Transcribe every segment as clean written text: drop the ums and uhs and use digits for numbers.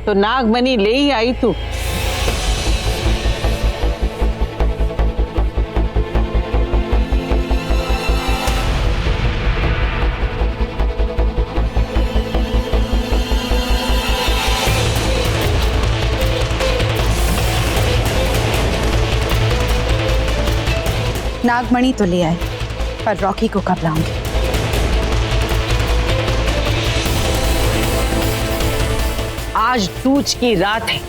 तो नागमणि ले ही आई तू। नागमणि तो ले आए, पर रॉकी को कब लाऊंगी? आज दूज की रात है,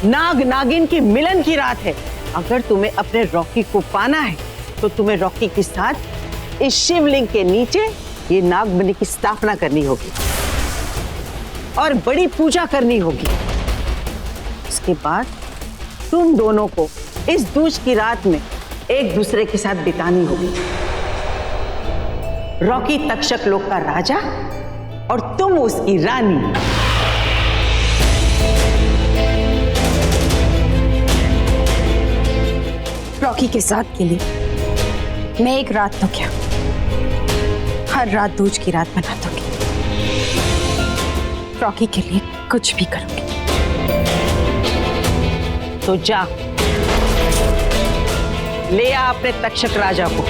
नाग नागिन की मिलन की रात है। अगर तुम्हें अपने रॉकी को पाना है तो तुम्हें रॉकी के साथ इस शिवलिंग के नीचे ये नागमणि की स्थापना करनी होगी और बड़ी पूजा करनी होगी। उसके बाद तुम दोनों को इस दूज की रात में एक दूसरे के साथ बितानी होगी। रॉकी तक्षक लोक का राजा और तुम उसकी रानी। रॉकी के साथ के लिए मैं एक रात तो क्या, हर रात दूज की रात बना दूंगी। रॉकी के लिए कुछ भी करूंगी। तो जा ले आ अपने तक्षक राजा को।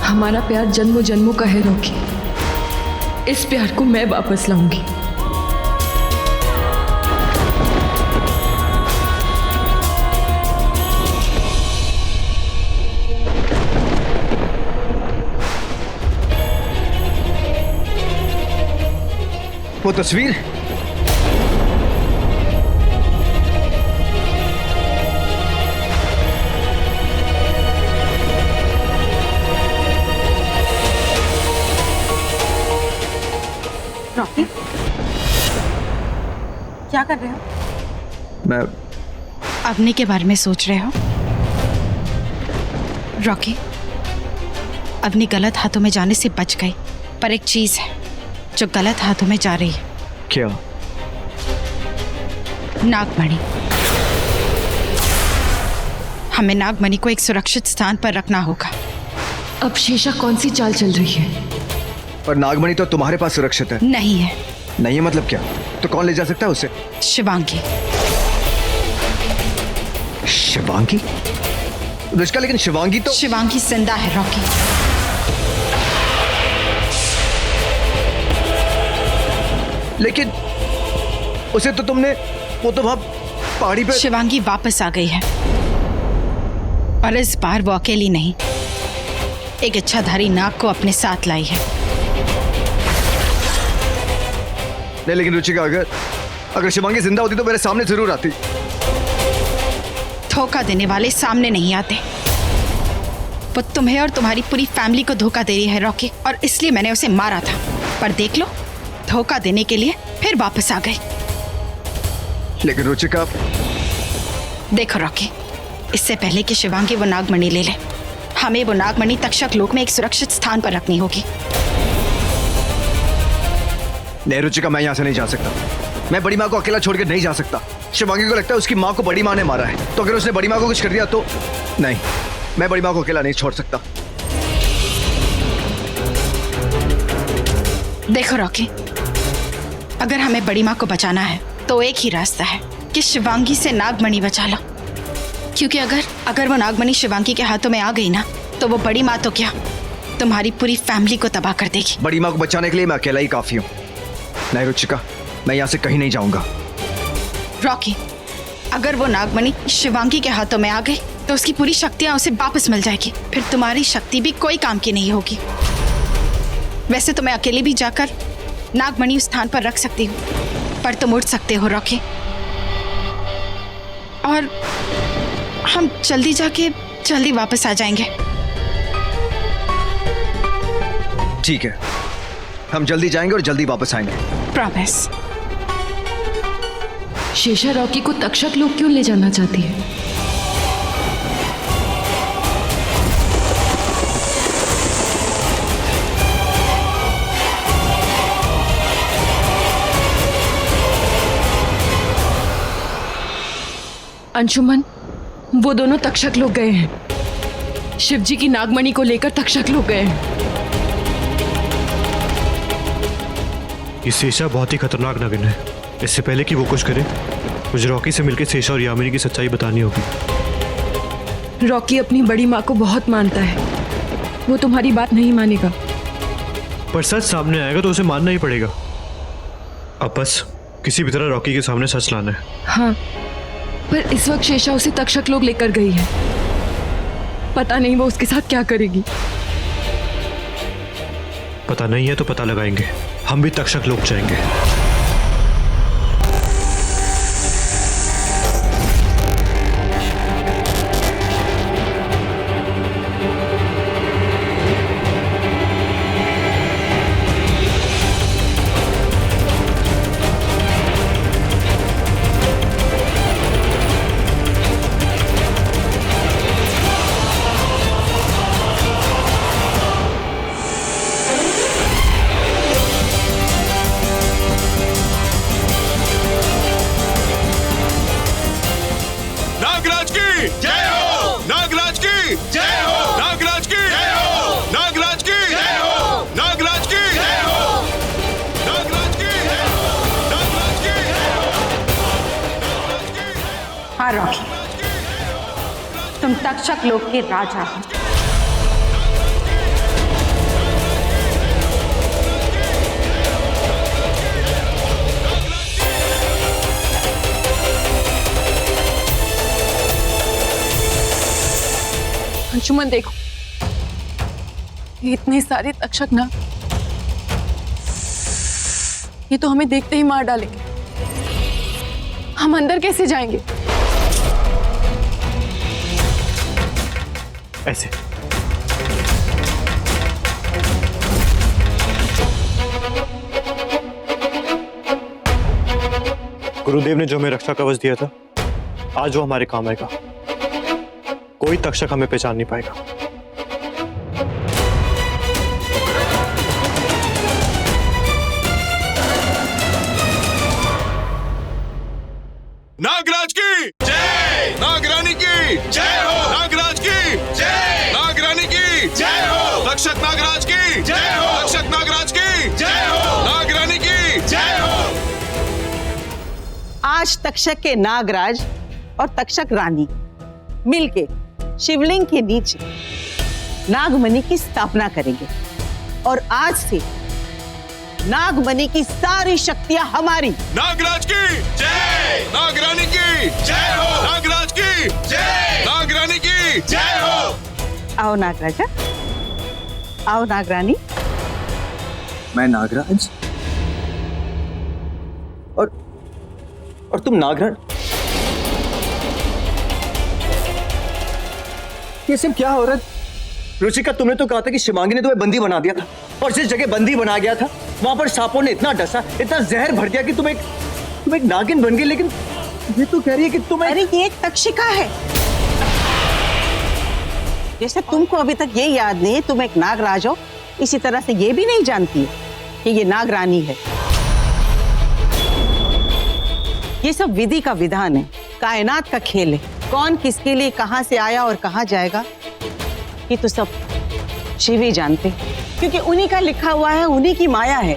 हमारा प्यार जन्मों जन्मों का है रॉकी, इस प्यार को मैं वापस लाऊंगी। वो तस्वीर रॉकी, क्या कर रहे हो? मैं अवनी के बारे में सोच रहे हो? रॉकी, अवनी गलत हाथों में जाने से बच गई, पर एक चीज है जो गलत हाथों में जा रही है। क्या? नागमणि। हमें नागमणि को एक सुरक्षित स्थान पर रखना होगा। अब शेषा कौन सी चाल चल रही है? पर नागमणि तो तुम्हारे पास सुरक्षित है। नहीं है। नहीं है मतलब क्या? तो कौन ले जा सकता है उसे? शिवांगी। शिवांगी? रुचिका, लेकिन शिवांगी तो शिवांगी जिंदा है रॉकी। लेकिन उसे तो तुमने, वो तो वहां पहाड़ी पे। शिवांगी वापस आ गई है और इस बार वो अकेली नहीं, एक इच्छाधारी नाग को अपने साथ लाई है। नहीं लेकिन रुचिका, अगर शिवांगी जिंदा होती तो मेरे सामने जरूर आती। धोखा देने वाले सामने नहीं आते। वो तुम्हें और तुम्हारी पूरी फैमिली को धोखा दे रही है रॉकी, और इसलिए मैंने उसे मारा था। पर देख लो, धोखा देने के लिए फिर वापस आ गई। लेकिन रुचिका, देखो रॉकी, इससे पहले कि शिवांगी वो नागमणि ले ले, हमें वो नागमणि तक्षक लोक में एक सुरक्षित स्थान पर रखनी होगी। नहीं रुचिका, मैं यहाँ से नहीं जा सकता। मैं बड़ी माँ को अकेला छोड़कर नहीं जा सकता। शिवांगी को लगता है उसकी माँ को बड़ी माँ ने मारा है, तो अगर उसने बड़ी माँ को कुछ कर दिया तो नहीं, मैं बड़ी माँ को अकेला नहीं छोड़ सकता। देखो रॉकी, अगर हमें बड़ी माँ को बचाना है तो एक ही रास्ता है कि शिवांगी से नागमणि बचा लो। क्योंकि अगर वो नागमणि शिवांगी के हाथों में आ गई ना, तो वो बड़ी माँ तो क्या, तुम्हारी पूरी फैमिली को तबाह कर देगी। बड़ी माँ को बचाने के लिए मैं अकेला ही काफी हूँ। नहीं रुचिका, मैं यहाँ से कहीं नहीं जाऊंगा। रॉकी, अगर वो नागमणि शिवांगी के हाथों में आ गई तो उसकी पूरी शक्तियां उसे वापस मिल जाएगी। फिर तुम्हारी शक्ति भी कोई काम की नहीं होगी। वैसे तो मैं अकेले भी जाकर नागमणि उस स्थान पर रख सकती हूँ, पर तुम उठ सकते हो रॉकी, और हम जल्दी जाके जल्दी वापस आ जाएंगे। ठीक है, हम जल्दी जाएंगे और जल्दी वापस आएंगे। प्रॉमिस। शेषा रॉकी को तक्षक लोक क्यों ले जाना चाहती है? अंशुमन, वो दोनों तक्षक लोग गए हैं। शिवजी की नागमणि को लेकर तक्षक लोग गए हैं। ये शेषा बहुत ही खतरनाक नागिन है। इससे पहले कि वो कुछ करे, मुझे रॉकी से मिलकर शेषा और यामिनी की सच्चाई बतानी होगी। रॉकी अपनी बड़ी माँ को बहुत मानता है, वो तुम्हारी बात नहीं मानेगा। पर सच सामने आएगा तो उसे मानना ही पड़ेगा। अब बस किसी भी तरह रॉकी के सामने सच लाना है। हाँ, पर इस वक्त शेषा उसे तक्षक लोग लेकर गई है। पता नहीं वो उसके साथ क्या करेगी। पता नहीं है तो पता लगाएंगे। हम भी तक्षक लोग जाएंगे। नागराज की जय हो, नागराज की जय हो, नागराज की जय हो, नागराज की जय हो, नागराज की जय हो, नागराज की जय हो, नागराज की जय हो। हाँ रॉकी, तुम तक्षक लोक के राजा हो। अंशुमन देखो, ये इतने सारे तक्षक ना, ये तो हमें देखते ही मार डालेंगे। हम अंदर कैसे जाएंगे? ऐसे गुरुदेव ने जो हमें रक्षा कवच दिया था, आज वो हमारे काम आएगा। कोई तक्षक हमें पहचान नहीं पाएगा। नागराज की जय, नागरानी की जय हो, नागराज की जय, नागरानी की जय हो, तक्षक नागराज की जय हो, तक्षक नागराज की जय हो, नागरानी की जय हो। आज तक्षक के नागराज और तक्षक रानी मिलके शिवलिंग के नीचे नागमणि की स्थापना करेंगे और आज से नागमणि की सारी शक्तियां हमारी। नागराज की जय, नागरानी की जय हो, नागराज की जय, नागरानी की जय हो। आओ नागराजा, आओ नागरानी। मैं नागराज और तुम नागराज? ये सब क्या हो रहा है? रुचिका, तुमने तो कहा था कि शिवांगी ने तुम्हें बंदी बना दिया था, और जिस जगह बंदी बना गया था वहां पर सांपों ने इतना डसा, इतना जहर भर दिया कि तुम एक नागिन बन गई। लेकिन ये तो कह रही है कि अरे ये एक तक्षिका है। जैसे तुमको अभी तक ये याद नहीं तुम एक नागराज हो, इसी तरह से ये भी नहीं जानती है कि ये नागरानी है। ये सब विधि का विधान है, कायनात का खेल है। कौन किसके लिए कहां से आया और कहां जाएगा ये तो सब शिव ही जानते, क्योंकि उन्हीं का लिखा हुआ है, उन्हीं की माया है।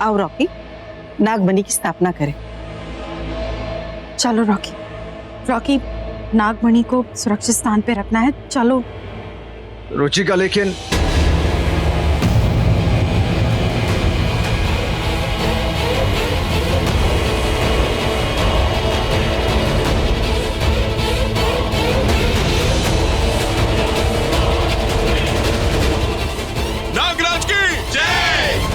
आओ रॉकी, नागमणि की स्थापना करें। चलो रॉकी, रॉकी नागमणि को सुरक्षित स्थान पे रखना है। चलो रुचिका, लेकिन नागराज की जय।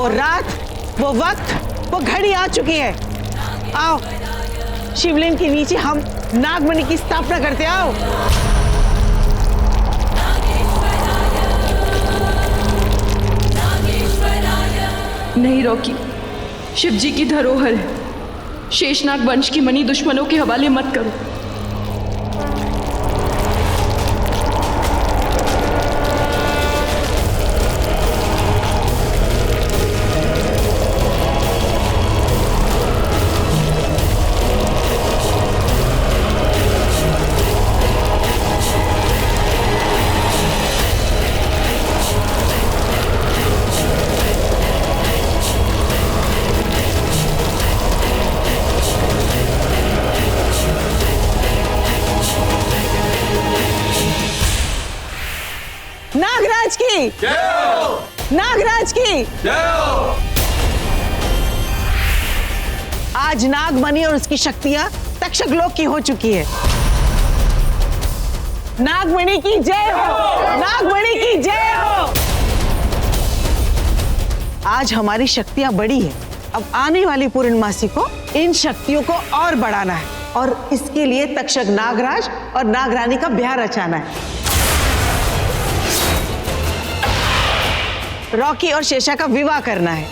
वो रात, वो वक्त, वो घड़ी आ चुकी है। आओ, शिवलिंग के नीचे हम नागमणि की स्थापना करते। आओ। नहीं रॉकी, शिव जी की धरोहर है। शेषनाग वंश की मणि दुश्मनों के हवाले मत करो। नागराज की जय हो! नागराज की जय हो! आज नागमणि और उसकी शक्तियां तक्षक लोक की हो चुकी है। नागमणि की जय हो! नागमणि की जय हो! आज हमारी शक्तियां बढ़ी है। अब आने वाली पूर्णमासी को इन शक्तियों को और बढ़ाना है और इसके लिए तक्षक नागराज और नागरानी का ब्याह रचाना है। रॉकी और शेषा का विवाह करना है।